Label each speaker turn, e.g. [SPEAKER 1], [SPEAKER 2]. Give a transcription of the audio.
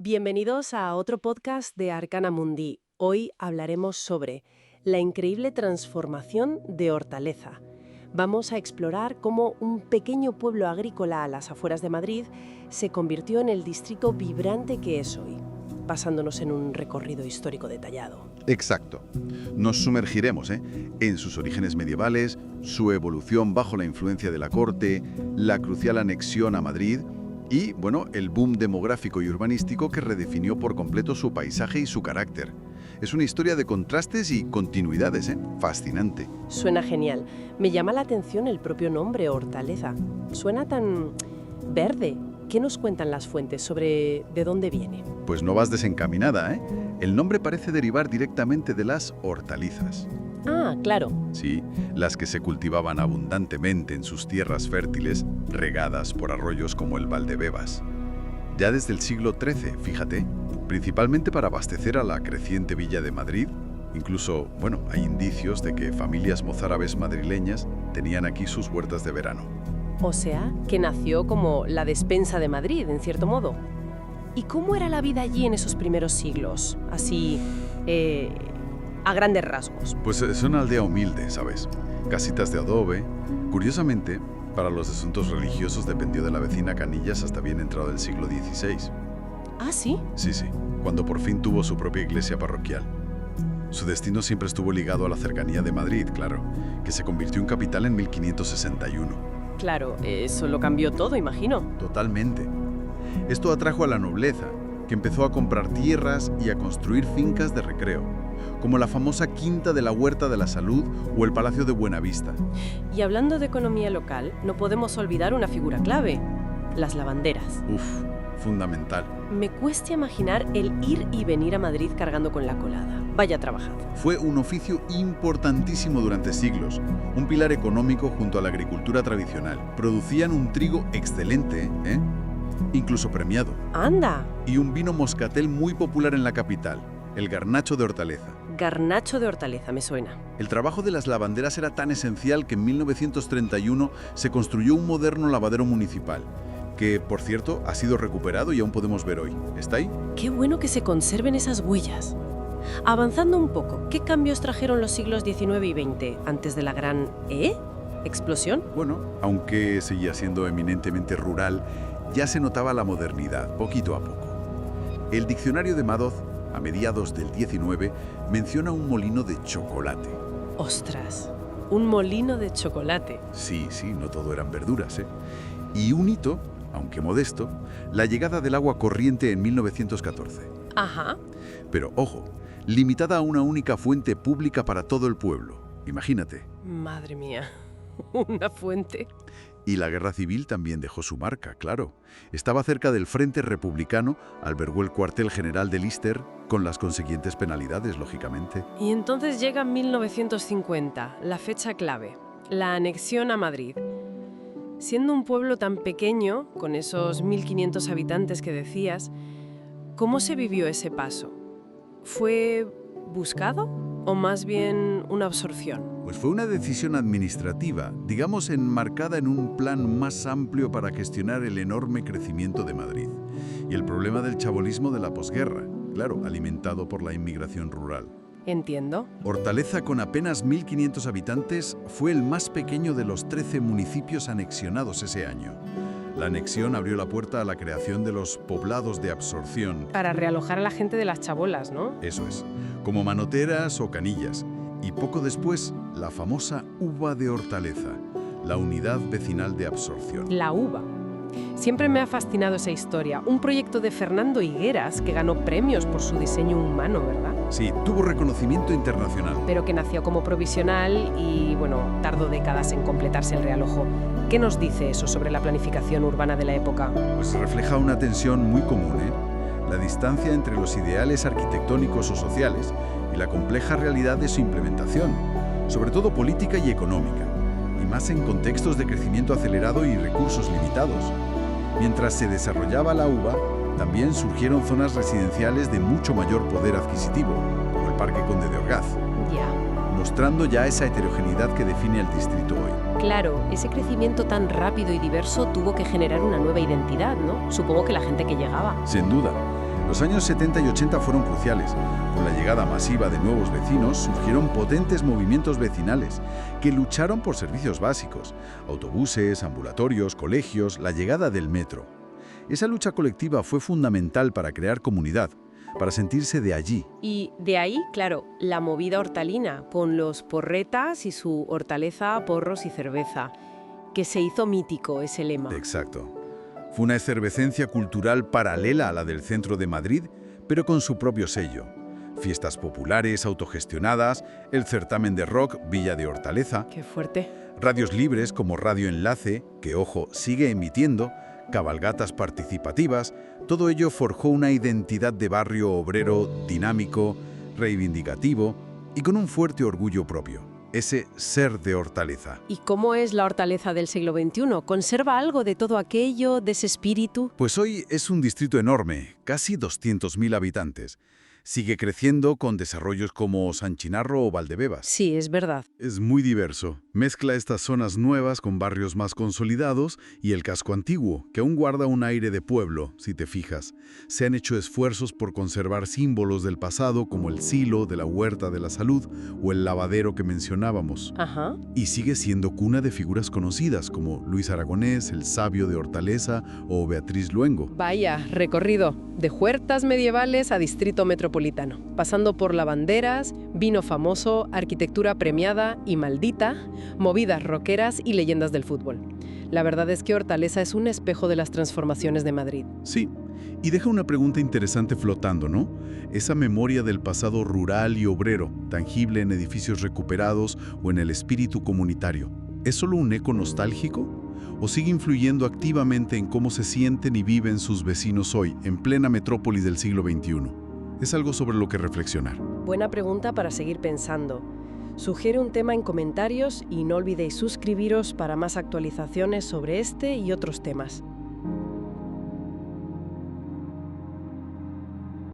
[SPEAKER 1] Bienvenidos a otro podcast de Arcana Mundi. Hoy hablaremos sobre la increíble transformación de Hortaleza. Vamos a explorar cómo un pequeño pueblo agrícola a las afueras de Madrid se convirtió en el distrito vibrante que es hoy, basándonos en un recorrido histórico detallado.
[SPEAKER 2] Exacto. Nos sumergiremos en sus orígenes medievales, su evolución bajo la influencia de la corte, la crucial anexión a Madrid y, el boom demográfico y urbanístico que redefinió por completo su paisaje y su carácter. Es una historia de contrastes y continuidades, Fascinante.
[SPEAKER 1] Suena genial. Me llama la atención el propio nombre, Hortaleza. Suena tan verde. ¿Qué nos cuentan las fuentes sobre de dónde viene?
[SPEAKER 2] Pues no vas desencaminada, El nombre parece derivar directamente de las hortalizas.
[SPEAKER 1] Ah, claro.
[SPEAKER 2] Sí, las que se cultivaban abundantemente en sus tierras fértiles, regadas por arroyos como el Valdebebas. Ya desde el siglo XIII, fíjate, principalmente para abastecer a la creciente villa de Madrid. Incluso, hay indicios de que familias mozárabes madrileñas tenían aquí sus huertas de verano.
[SPEAKER 1] O sea, que nació como la despensa de Madrid, en cierto modo. ¿Y cómo era la vida allí en esos primeros siglos? Así, a grandes rasgos.
[SPEAKER 2] Pues es una aldea humilde, ¿sabes? Casitas de adobe. Curiosamente, para los asuntos religiosos dependió de la vecina Canillas hasta bien entrado el siglo XVI.
[SPEAKER 1] ¿Ah, sí?
[SPEAKER 2] Sí, cuando por fin tuvo su propia iglesia parroquial. Su destino siempre estuvo ligado a la cercanía de Madrid, claro, que se convirtió en capital en 1561.
[SPEAKER 1] Claro, eso lo cambió todo, imagino.
[SPEAKER 2] Totalmente. Esto atrajo a la nobleza, que empezó a comprar tierras y a construir fincas de recreo, como la famosa Quinta de la Huerta de la Salud o el Palacio de Buenavista.
[SPEAKER 1] Y hablando de economía local, no podemos olvidar una figura clave: las lavanderas.
[SPEAKER 2] Fundamental.
[SPEAKER 1] Me cuesta imaginar el ir y venir a Madrid cargando con la colada. Vaya trabajado.
[SPEAKER 2] Fue un oficio importantísimo durante siglos, un pilar económico junto a la agricultura tradicional. Producían un trigo excelente, incluso premiado.
[SPEAKER 1] ¡Anda!
[SPEAKER 2] Y un vino moscatel muy popular en la capital, el Garnacho de Hortaleza.
[SPEAKER 1] Garnacho de Hortaleza, me suena.
[SPEAKER 2] El trabajo de las lavanderas era tan esencial que en 1931 se construyó un moderno lavadero municipal, que, por cierto, ha sido recuperado y aún podemos ver hoy. ¿Está ahí?
[SPEAKER 1] Qué bueno que se conserven esas huellas. Avanzando un poco, ¿qué cambios trajeron los siglos XIX y XX antes de la gran explosión?
[SPEAKER 2] Aunque seguía siendo eminentemente rural, ya se notaba la modernidad, poquito a poco. El diccionario de Madoz, a mediados del XIX, menciona un molino de chocolate.
[SPEAKER 1] ¡Ostras! Un molino de chocolate.
[SPEAKER 2] Sí, no todo eran verduras, Y un hito, aunque modesto, la llegada del agua corriente en 1914.
[SPEAKER 1] Ajá.
[SPEAKER 2] Pero, ojo, limitada a una única fuente pública para todo el pueblo. Imagínate.
[SPEAKER 1] Madre mía, una fuente.
[SPEAKER 2] Y la guerra civil también dejó su marca, claro. Estaba cerca del Frente Republicano, albergó el cuartel general de Líster, con las consiguientes penalidades, lógicamente.
[SPEAKER 1] Y entonces llega 1950, la fecha clave, la anexión a Madrid. Siendo un pueblo tan pequeño, con esos 1.500 habitantes que decías, ¿cómo se vivió ese paso? ¿Fue buscado o más bien una absorción?
[SPEAKER 2] Pues fue una decisión administrativa, digamos enmarcada en un plan más amplio para gestionar el enorme crecimiento de Madrid y el problema del chabolismo de la posguerra, claro, alimentado por la inmigración rural.
[SPEAKER 1] Entiendo.
[SPEAKER 2] Hortaleza, con apenas 1.500 habitantes, fue el más pequeño de los 13 municipios anexionados ese año. La anexión abrió la puerta a la creación de los poblados de absorción.
[SPEAKER 1] Para realojar a la gente de las chabolas, ¿no?
[SPEAKER 2] Eso es, como Manoteras o Canillas. Y poco después, la famosa UVA de Hortaleza, la Unidad Vecinal de Absorción.
[SPEAKER 1] La UVA. Siempre me ha fascinado esa historia. Un proyecto de Fernando Higueras que ganó premios por su diseño humano, ¿verdad?
[SPEAKER 2] Sí, tuvo reconocimiento internacional.
[SPEAKER 1] Pero que nació como provisional y, tardó décadas en completarse el realojo. ¿Qué nos dice eso sobre la planificación urbana de la época?
[SPEAKER 2] Pues refleja una tensión muy común, la distancia entre los ideales arquitectónicos o sociales y la compleja realidad de su implementación, sobre todo política y económica, y más en contextos de crecimiento acelerado y recursos limitados. Mientras se desarrollaba la UVA, también surgieron zonas residenciales de mucho mayor poder adquisitivo, como el Parque Conde de Orgaz, mostrando ya esa heterogeneidad que define al distrito hoy.
[SPEAKER 1] Claro, ese crecimiento tan rápido y diverso tuvo que generar una nueva identidad, ¿no? Supongo que la gente que llegaba.
[SPEAKER 2] Sin duda. Los años 70 y 80 fueron cruciales. Con la llegada masiva de nuevos vecinos surgieron potentes movimientos vecinales que lucharon por servicios básicos, autobuses, ambulatorios, colegios, la llegada del metro. Esa lucha colectiva fue fundamental para crear comunidad, para sentirse de allí.
[SPEAKER 1] Y de ahí, claro, la movida hortalina, con los porretas y su hortaleza, porros y cerveza, que se hizo mítico ese lema.
[SPEAKER 2] Exacto. Fue una efervescencia cultural paralela a la del centro de Madrid, pero con su propio sello. Fiestas populares, autogestionadas, el certamen de rock Villa de Hortaleza.
[SPEAKER 1] ¡Qué fuerte!
[SPEAKER 2] Radios libres como Radio Enlace, que, ojo, sigue emitiendo, cabalgatas participativas, todo ello forjó una identidad de barrio obrero dinámico, reivindicativo y con un fuerte orgullo propio. Ese ser de Hortaleza.
[SPEAKER 1] ¿Y cómo es la Hortaleza del siglo XXI? ¿Conserva algo de todo aquello, de ese espíritu?
[SPEAKER 2] Pues hoy es un distrito enorme, casi 200.000 habitantes. Sigue creciendo con desarrollos como San Chinarro o Valdebebas.
[SPEAKER 1] Sí, es verdad.
[SPEAKER 2] Es muy diverso. Mezcla estas zonas nuevas con barrios más consolidados y el casco antiguo, que aún guarda un aire de pueblo, si te fijas. Se han hecho esfuerzos por conservar símbolos del pasado como el silo de la Huerta de la Salud o el lavadero que mencionábamos.
[SPEAKER 1] Ajá.
[SPEAKER 2] Y sigue siendo cuna de figuras conocidas como Luis Aragonés, el sabio de Hortaleza o Beatriz Luengo.
[SPEAKER 1] Vaya, recorrido. De huertas medievales a distrito metropolitano, pasando por lavanderas, vino famoso, arquitectura premiada y maldita, movidas rockeras y leyendas del fútbol. La verdad es que Hortaleza es un espejo de las transformaciones de Madrid.
[SPEAKER 2] Sí, y deja una pregunta interesante flotando, ¿no? Esa memoria del pasado rural y obrero, tangible en edificios recuperados o en el espíritu comunitario, ¿es solo un eco nostálgico? ¿O sigue influyendo activamente en cómo se sienten y viven sus vecinos hoy, en plena metrópoli del siglo XXI? Es algo sobre lo que reflexionar.
[SPEAKER 1] Buena pregunta para seguir pensando. Sugiere un tema en comentarios y no olvidéis suscribiros para más actualizaciones sobre este y otros temas.